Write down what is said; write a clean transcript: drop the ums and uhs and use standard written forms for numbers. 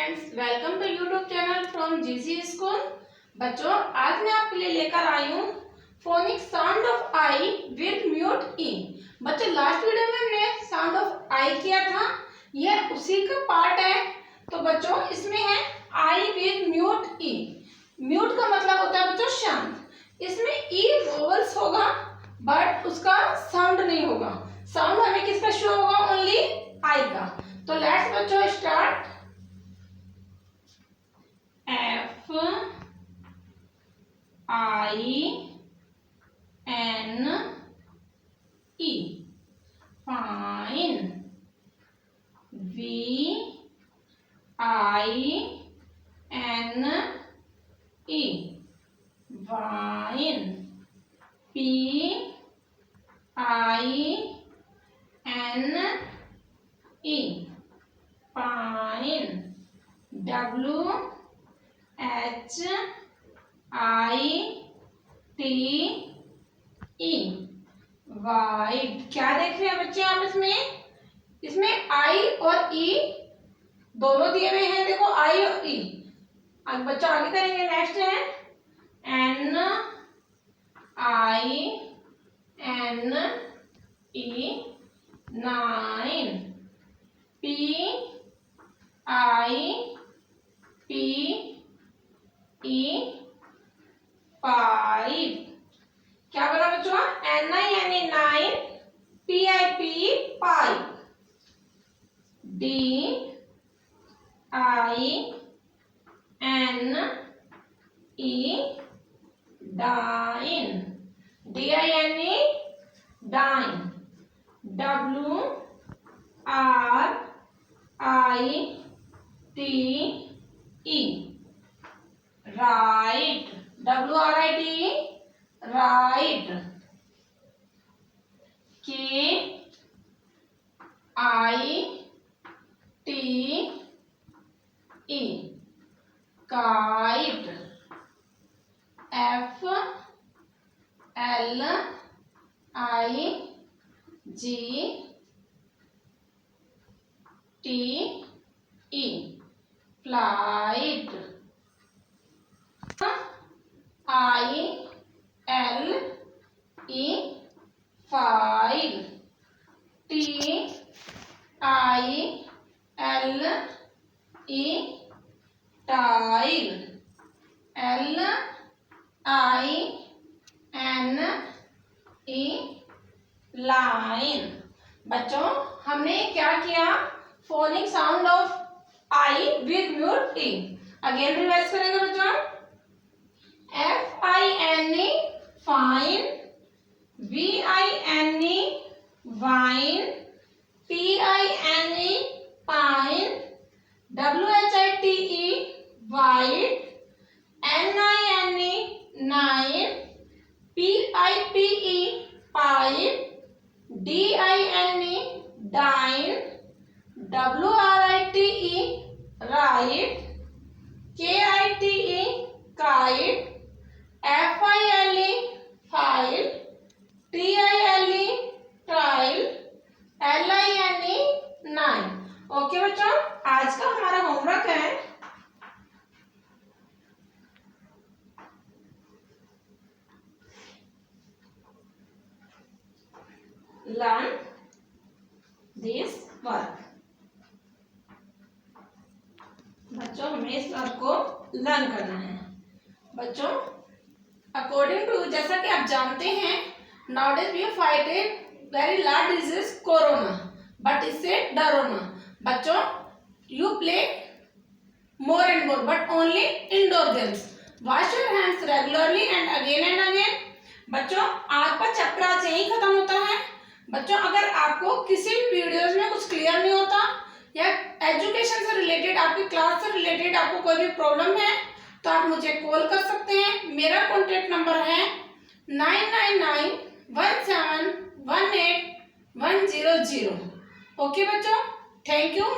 Friends, welcome to YouTube channel from G C school. बच्चों, आज मैं आपके लिए लेकर आई हूँ phonic sound of I with mute E. बच्चों, लास्ट वीडियो में हमने साउंड ऑफ आई किया था, यह उसी का पार्ट है। तो बच्चों, इसमें है आई विद म्यूट ई। म्यूट का मतलब होता है बच्चों शांत। इसमें ई वोवल्स होगा बट उसका साउंड नहीं होगा। साउंड हमें किसका शो होगा? ओनली आई का। तो लेट्स बच्चों start. F I N E fine. V I N E vine. P I N E pine. W H I T E white. क्या देख रहे हैं बच्चे आप? इसमें आई और ई दोनों दिए हुए हैं। देखो आई और ई। अब बच्चा आगे करेंगे। नेक्स्ट है N I N E nine. P I P E pipe. क्या बना बच्चों? NINE nine, PIP pipe. DINE dine. DINE dine. WRITE write. WRITE write. KITE kite. FLIGTE flight. ILE file. TILE tile. LINE line. बच्चों, हमने क्या किया? Phonic sound of I with mute E. Again revise करेंगे बच्चों। FINE fine. VINE vine. PINE pine. WHITE white. NINE nine. PIPE pipe. DINE dine. WRITE write. KITE kite. FILE file. TILE ट्राइल। LINE nine. Okay बच्चों, आज का हमारा homework है learn this work. बच्चों, हमें इस वर्क को लर्न करना है। बच्चों, अकॉर्डिंग टू, जैसा कि आप जानते हैं, nowadays we fighted very large disease corona, but इससे डरो ना। बच्चों, you play more and more but only indoor games. Wash your hands regularly and again. बच्चों, आज का चैप्टर आज यही खत्म होता है। बच्चों, अगर आपको किसी भी वीडियोस में कुछ क्लियर नहीं होता या एजुकेशन से रिलेटेड, आपकी क्लास से रिलेटेड आपको कोई भी प्रॉब्लम है तो आप मुझे कॉल कर सकते हैं। मेरा कॉन्टेक्ट नंबर है 9991718100। ओके बच्चों, थैंक यू।